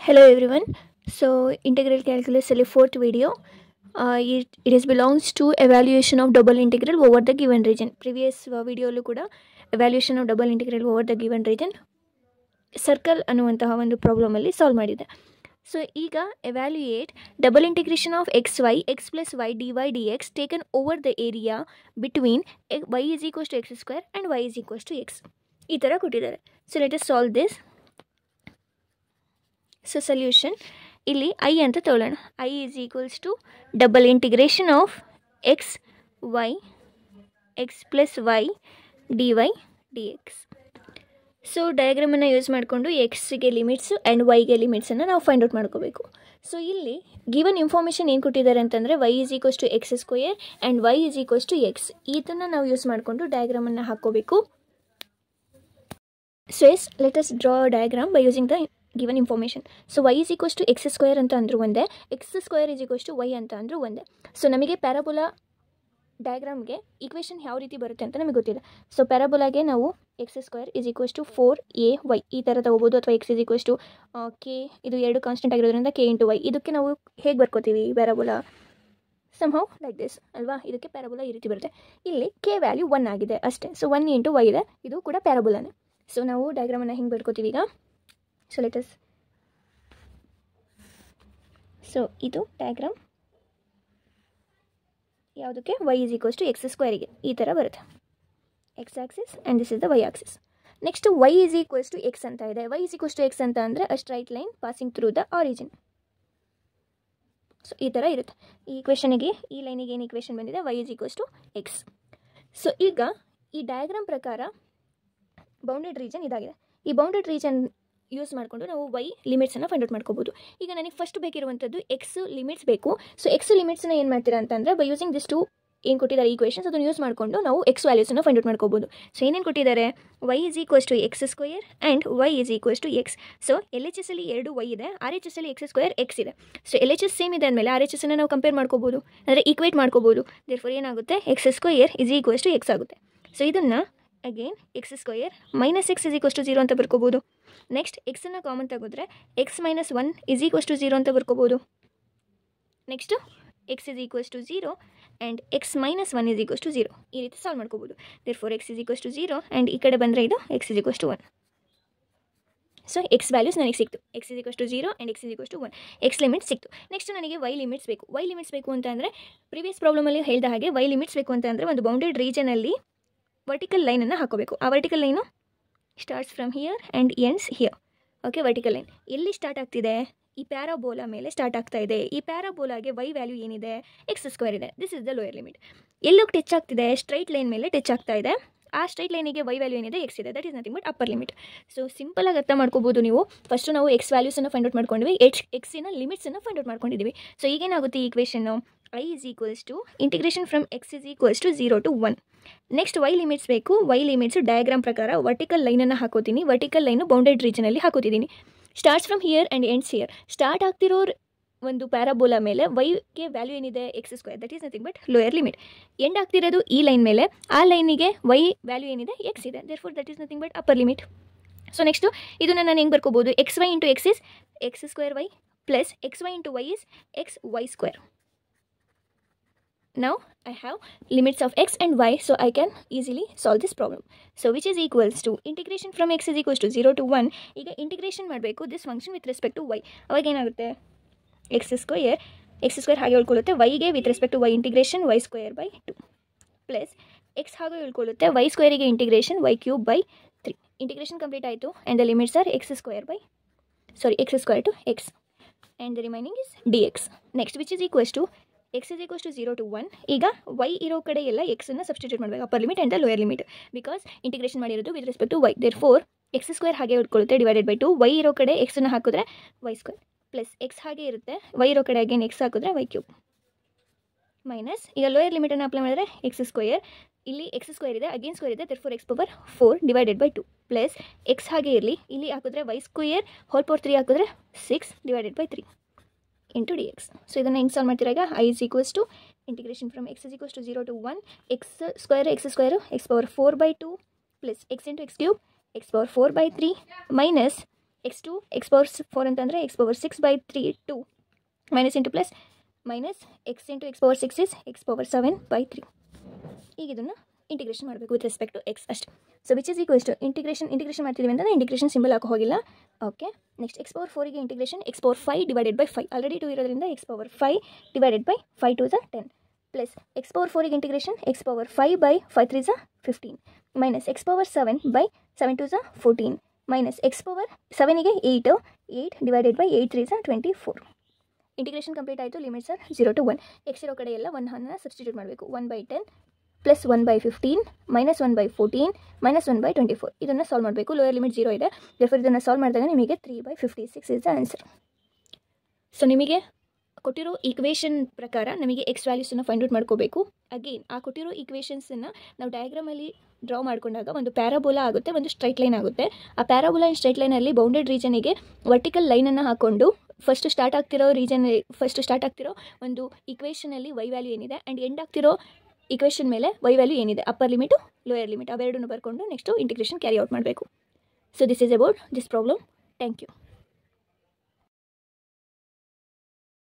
Hello everyone. So integral calculus is fourth video. It belongs to evaluation of double integral over the given region. Previous video lu kuda evaluation of double integral over the given region circle ಅನ್ನುವಂತಹ ಒಂದು problem ಅಲ್ಲಿ solve ಮಾಡಿದೆ. So ಈಗ evaluate double integration of xy x plus y dy dx taken over the area between y is equals to x square and y is equals to x. ಈ ಥರ ಕೊಟ್ಟಿದ್ದಾರೆ. So let us solve this. So solution ಇಲ್ಲಿ I ಅಂತ ತಗೊಳ್ಳೋಣ. I is equals to double integration of x y x plus y d y d x. So ಡಯಾಗ್ರಾಮನ್ನು use ಮಾಡಿಕೊಂಡು ಎಕ್ಸ್ಗೆ limits and ವೈಗೆ ಲಿಮಿಟ್ಸನ್ನು ನಾವು ಫೈಂಡ್ ಔಟ್ ಮಾಡ್ಕೋಬೇಕು. ಸೊ ಇಲ್ಲಿ ಗಿವನ್ ಇನ್ಫಾರ್ಮೇಷನ್ ಏನು ಕೊಟ್ಟಿದ್ದಾರೆ ಅಂತಂದರೆ y is equals to x square and y is equals to x. ಇದನ್ನು ನಾವು ಯೂಸ್ ಮಾಡಿಕೊಂಡು ಡಯಾಗ್ರಾಮನ್ನು ಹಾಕ್ಕೋಬೇಕು. So S let us draw diagram by using the given information. So y is equals to x square ಅಂತ ಅಂದರೂ ಒಂದೇ, x square is equals to y ಅಂತ ಅಂದರೂ ಒಂದೇ. ಸೊ ನಮಗೆ ಪ್ಯಾರಾಬೋಲಾ ಡಯಾಗ್ರಾಮ್ಗೆ ಈಕ್ವೇಷನ್ ಯಾವ ರೀತಿ ಬರುತ್ತೆ ಅಂತ ನಮಗೆ ಗೊತ್ತಿದೆ. ಸೊ ಪ್ಯಾರಾಬೋಲಾಗೆ ನಾವು x square is equals to 4ay ಈ ಥರ ತಗೋಬೋದು, ಅಥವಾ x is equals to k, ಇದು ಎರಡು ಕಾನ್ಸ್ಟೆಂಟ್ ಆಗಿರೋದ್ರಿಂದ ಕೆ ಇಂಟು ವೈ. ಇದಕ್ಕೆ ನಾವು ಹೇಗೆ ಬರ್ಕೋತೀವಿ ಪ್ಯಾರಾಬೋಲಾ? ಸಮ್ಹೌ ಲೈಕ್ ದಿಸ್ ಅಲ್ವಾ? ಇದಕ್ಕೆ ಪ್ಯಾರಾಬೋಲಾ ಈ ರೀತಿ ಬರುತ್ತೆ. ಇಲ್ಲಿ ಕೆ ವ್ಯಾಲ್ಯೂ 1 ಆಗಿದೆ ಅಷ್ಟೇ. ಸೊ 1 ಇಂಟು ವೈ ಇದೆ, ಇದು ಕೂಡ ಪ್ಯಾರಾಬೋಲಾನೇ. ಸೊ ನಾವು ಡಯಾಗ್ರಾಮನ್ನು ಹೆಂಗೆ ಬರ್ಕೋತೀವಿ ಈಗ? ಸೊ ಲೆಟ್ ಅಸ್, ಸೊ ಇದು ಡಯಾಗ್ರಾಮ್ ಯಾವುದಕ್ಕೆ? Y is equals to x ಸ್ಕ್ವೇರಿಗೆ ಈ ಥರ ಬರುತ್ತೆ. X axis and this is the y axis. Next y is equals to x ಅಂತ ಇದೆ. Y is equals to x ಅಂತ ಅಂದರೆ a straight line passing through the origin. So ಈ ಥರ ಇರುತ್ತೆ. ಈ ಈಕ್ವೇಷನಿಗೆ, ಈ ಲೈನಿಗೆ ಏನು ಈಕ್ವೇಷನ್ ಬಂದಿದೆ? Y is equals to x. So ಈಗ ಈ ಡಯಾಗ್ರಾಮ್ ಪ್ರಕಾರ ಬೌಂಡೆಡ್ ರೀಜನ್ ಇದಾಗಿದೆ. ಈ ಬೌಂಡೆಡ್ ರೀಜನ್ ಯೂಸ್ ಮಾಡಿಕೊಂಡು ನಾವು ವೈ ಲಿಮಿಟ್ಸನ್ನು ಫೈಂಡ್ ಔಟ್ ಮಾಡ್ಕೋಬೋದು. ಈಗ ನನಗೆ ಫಸ್ಟ್ ಬೇಕಿರುವಂಥದ್ದು ಎಕ್ಸ್ ಲಿಮಿಟ್ಸ್ ಬೇಕು. ಸೊ ಎಕ್ಸ್ ಲಿಮಿಟ್ಸ್ನ ಏನು ಮಾಡ್ತೀರಾ ಅಂತಂದರೆ ಬೈ ಯೂಸಿಂಗ್ ದಿಸ್ ಟು ಏನು ಕೊಟ್ಟಿದ್ದಾರೆ ಈಕ್ವೇಷನ್ಸ್, ಅದನ್ನು ಯೂಸ್ ಮಾಡಿಕೊಂಡು ನಾವು ಎಕ್ಸ್ ವ್ಯಾಲ್ಯೂಸನ್ನು ಫೈಂಡ್ ಔಟ್ ಮಾಡ್ಕೋಬೋದು. ಸೊ ಏನೇನು ಕೊಟ್ಟಿದ್ದಾರೆ? Y is equals to x square and y is equals to x. So L H S ಅಲ್ಲಿ 2 ವೈ ಇದೆ, ಆರ್ ಎಚ್ ಎಸ್ ಅಲ್ಲಿ ಎಕ್ಸ್ ಸ್ಕ್ವೇರ್ ಎಕ್ಸ್ ಇದೆ. So L H S same ಇದೆ ಅಂದಮೇಲೆ R H S ಅನ್ನು ನಾವು compare ಮಾಡ್ಕೋಬೋದು, ಅಂದರೆ ಈಕ್ವೇಟ್ ಮಾಡ್ಕೋಬೋದು. ದೇರ್ಫೋರ್ ಏನಾಗುತ್ತೆ? X square is equals to x ಆಗುತ್ತೆ. ಸೊ ಇದನ್ನು again x square minus x is equals to 0 ಅಂತ ಬರ್ಕೋಬೋದು. ನೆಕ್ಸ್ಟ್ ಎಕ್ಸನ್ನು ಕಾಮನ್ ತೆಗೆದ್ರೆ x minus 1 is equals to 0 ಅಂತ ಬರ್ಕೋಬೋದು. Next x is equals to 0 and x minus 1 is equals to 0. ಈ ರೀತಿ ಸಾಲ್ವ್ ಮಾಡ್ಕೋಬೋದು. Therefore x is equals to 0 and ಈ ಕಡೆ ಬಂದರೆ ಇದು x is equals to 1. So x values ನನಗೆ ಸಿಕ್ತು. X is equals to 0 and x is equals to 1. X limit ಸಿಕ್ತು. ನೆಕ್ಸ್ಟ್ ನನಗೆ ವೈ ಲಿಮಿಟ್ಸ್ ಬೇಕು. ವೈ ಲಿಮಿಟ್ಸ್ ಬೇಕು ಅಂತ ಅಂದರೆ ಪ್ರಿವಿಯಸ್ ಪ್ರಾಬ್ಲಮಲ್ಲಿ ಹೇಳಿದ ಹಾಗೆ ವೈ ಲಿಮಿಟ್ಸ್ ಬೇಕು ಅಂತ ಅಂದರೆ ಒಂದು ಬೌಂಡೆಡ್ ರೀಜನಲ್ಲಿ ವರ್ಟಿಕಲ್ ಲೈನನ್ನು ಹಾಕೋಬೇಕು. ಆ vertical line starts from here and ends here. Okay, vertical line ಎಲ್ಲಿ ಸ್ಟಾರ್ಟ್ ಆಗ್ತಿದೆ? ಈ ಪ್ಯಾರಾಬೋಲಾ ಮೇಲೆ ಸ್ಟಾರ್ಟ್ ಆಗ್ತಾ ಇದೆ. ಈ ಪ್ಯಾರಾಬೋಲಾಗೆ ವೈ ವ್ಯಾಲ್ಯೂ ಏನಿದೆ? ಎಕ್ಸ್ ಸ್ಕ್ವೇರ್ ಇದೆ. This is the lower limit. ಎಲ್ಲೋಗಿ ಟಚ್ ಆಗ್ತಿದೆ? ಸ್ಟ್ರೈಟ್ ಲೈನ್ ಮೇಲೆ ಟಚ್ ಆಗ್ತಾ ಇದೆ. ಆ ಸ್ಟ್ರೈಟ್ ಲೈನಿಗೆ ವೈ ವ್ಯಾಲ್ಯೂ ಏನಿದೆ? ಎಕ್ಸ್ ಇದೆ. That is nothing but upper limit. So ಸಿಂಪಲಾಗಿ ಅರ್ಥ ಮಾಡ್ಕೋಬೋದು ನೀವು. ಫಸ್ಟು ನಾವು ಎಕ್ಸ್ ವ್ಯಾಲ್ಯೂಸನ್ನು ಫೈಂಡ್ ಔಟ್ ಮಾಡ್ಕೊಂಡ್ವಿ, ಎಕ್ಸಿನ ಲಿಮಿಟ್ಸನ್ನು ಫೈಂಡ್ ಔಟ್ ಮಾಡ್ಕೊಂಡಿದ್ದೀವಿ. ಸೊ ಈಗೇನಾಗುತ್ತೆ ಈ ಈಕ್ವೇಷನ್ನು? I is equals to integration from x is equals to 0 to 1. Next y limits ಬೇಕು. ವೈ ಲಿಮಿಟ್ಸ್ ಡಯಾಗ್ರಾಮ್ ಪ್ರಕಾರ ವರ್ಟಿಕಲ್ ಲೈನನ್ನು ಹಾಕೋತೀನಿ. ವರ್ಟಿಕಲ್ ಲೈನು ಬೌಂಡೆಡ್ ರೀಜನಲ್ಲಿ ಹಾಕೋತಿದ್ದೀನಿ. Starts from here and ends here. Start ಆಗ್ತಿರೋ ಒಂದು ಪ್ಯಾರಾಬೋಲಾ ಮೇಲೆ ವೈಗೆ ವ್ಯಾಲ್ಯೂ ಏನಿದೆ? X square. That is nothing but lower limit. End ಆಗ್ತಿರೋದು ಈ ಲೈನ್ ಮೇಲೆ, ಆ ಲೈನಿಗೆ ವೈ ವ್ಯಾಲ್ಯೂ ಏನಿದೆ? ಎಕ್ಸ್ ಇದೆ. Therefore that is nothing but upper limit. So next ಇದನ್ನು ನಾನು ಹೆಂಗೆ ಬರ್ಕೋಬೋದು? X y into x is x square y plus x y into y is x y square. Now I have limits of x and y, so I can easily solve this problem. So which is equals to integration from x is equals to 0 to 1. ಈಗ integration ಮಾಡಬೇಕು this function with respect to y. ಅವಾಗ ಏನಾಗುತ್ತೆ? X square ಹಾಗೆ ಉಳ್ಕೊಳ್ಳುತ್ತೆ. ವೈಗೆ with respect to y integration y square by 2 plus x ಹಾಗೆ ಉಳ್ಕೊಳ್ಳುತ್ತೆ. Y ಸ್ಕ್ವೇರಿಗೆ integration y cube by 3. Integration complete ಆಯಿತು and the limits are x square to x and the remaining is d x. Next which is equals to x is equals to 0 to 1. ಈಗ y ಇರೋ ಕಡೆ ಎಲ್ಲ ಎಕ್ಸನ್ನು substitute ಮಾಡಬೇಕು, upper limit and the lower limit, because integration ಮಾಡಿರೋದು with respect to y. Therefore x square ಹಾಗೆ ಉಳ್ಕೊಳ್ಳುತ್ತೆ divided by 2. Y ಇರೋ ಕಡೆ ಎಕ್ಸನ್ನು ಹಾಕಿದ್ರೆ ವೈ ಸ್ಕ್ವೇರ್ ಪ್ಲಸ್ ಎಕ್ಸ್ ಹಾಗೆ ಇರುತ್ತೆ. ವೈ ಇರೋ ಕಡೆ ಅಗೇನ್ ಎಕ್ಸ್ ಹಾಕಿದ್ರೆ ವೈ ಕ್ಯೂಬ್ ಮೈನಸ್ ಈಗ ಲೋಯರ್ ಲಿಮಿಟನ್ನು ಅಪ್ಲೈ ಮಾಡಿದ್ರೆ ಎಕ್ಸ್ ಸ್ಕ್ವೇರ್, ಇಲ್ಲಿ ಎಕ್ಸ್ ಸ್ಕ್ವೇರ್ ಇದೆ, ಅಗೇನ್ ಸ್ಕ್ವೇರ್ ಇದೆ. Therefore X power 4 divided by 2 plus x ಹಾಗೆ ಇರಲಿ, ಇಲ್ಲಿ ಹಾಕಿದ್ರೆ ವೈ ಸ್ಕ್ವೇರ್ ಹೋಲ್ ಪವರ್ 3 ಹಾಕಿದ್ರೆ 6 divided by 3 into d x. So ಇದನ್ನು ಹೆಂಗೆ ಸಾಲ್ವ್ ಮಾಡ್ತೀರಾ? ಈಗ I is equals to integration from x is equals to 0 to 1 x square x power 4 by 2 plus x into x cube x power 4 by 3 minus x2 x power 4 ಅಂತಂದರೆ x power 6/3 2 minus into plus minus x into x power 6 is x power 7/3. ಈಗ ಇದನ್ನು integration ಮಾಡಬೇಕು with respect to x ಅಷ್ಟೇ. So which is equals to integration ಮಾಡ್ತಿದ್ದೀವಿ ಅಂತಂದರೆ integration symbol ಹಾಕೋ ಹೋಗಿಲ್ಲ. Okay, next x power 4ಗೆ integration x power 5 divided by 5 already 2 ಇರೋದ್ರಿಂದ x power 5 divided by 5 2 = 10 plus x power 4ಗೆ integration x power 5/5 3 = 15 minus x power 7/7 2 = 14 minus x power 7ಗೆ 8 divided by 8 3 = 24. Integration complete ಆಯಿತು. Limits are 0 to 1. X ಇರೋ ಕಡೆ ಎಲ್ಲ 1 substitute ಮಾಡಬೇಕು. 1/10 plus 1/15 minus 1/14 minus 1/24. ಇದನ್ನು solve ಮಾಡಬೇಕು. ಲೋಯರ್ ಲಿಮಿಟ್ 0 ಇದೆ. ದೇರ್ಫೋರ್ ಇದನ್ನು ಸಾಲ್ವ್ ಮಾಡಿದಾಗ ನಿಮಗೆ 3/56 ಇಸ್ ದ ಆನ್ಸರ್. ಸೊ ನಿಮಗೆ ಕೊಟ್ಟಿರೋ ಈಕ್ವೇಷನ್ ಪ್ರಕಾರ ನಮಗೆ ಎಕ್ಸ್ ವ್ಯಾಲ್ಯೂಸನ್ನು ಫೈಂಡ್ ಔಟ್ ಮಾಡ್ಕೋಬೇಕು. ಅಗೇನ್ ಆ ಕೊಟ್ಟಿರೋ ಈಕ್ವೇಷನ್ಸನ್ನು ನಾವು ಡಯಾಗ್ರಾಮಲ್ಲಿ ಡ್ರಾ ಮಾಡ್ಕೊಂಡಾಗ ಒಂದು ಪ್ಯಾರಾಬೋಲಾ ಆಗುತ್ತೆ, ಒಂದು ಸ್ಟ್ರೈಟ್ ಲೈನ್ ಆಗುತ್ತೆ. ಆ ಪ್ಯಾರಾಬೋಲಾ ಆ್ಯಂಡ್ ಸ್ಟ್ರೈಟ್ ಲೈನಲ್ಲಿ ಬೌಂಡೆಡ್ ರೀಜನಿಗೆ ವರ್ಟಿಕಲ್ ಲೈನನ್ನು ಹಾಕ್ಕೊಂಡು ಫಸ್ಟ್ ಸ್ಟಾರ್ಟ್ ಆಗ್ತಿರೋ ಒಂದು ಈಕ್ವೇಷನಲ್ಲಿ ವೈ ವ್ಯಾಲ್ಯೂ ಏನಿದೆ ಆ್ಯಂಡ್ ಎಂಡ್ ಆಗ್ತಿರೋ ಈಕ್ವೇಷನ್ ಮೇಲೆ ವೈ ವ್ಯಾಲ್ಯೂ ಏನಿದೆ, ಅಪ್ಪರ್ ಲಿಮಿಟು ಲೋಯರ್ ಲಿಮಿಟ್ ಅವೆರಡನ್ನು ಬರ್ಕೊಂಡು ನೆಕ್ಸ್ಟು ಇಂಟಿಗ್ರೇಷನ್ ಕ್ಯಾರಿ ಔಟ್ ಮಾಡಬೇಕು. So this is about this problem. Thank you.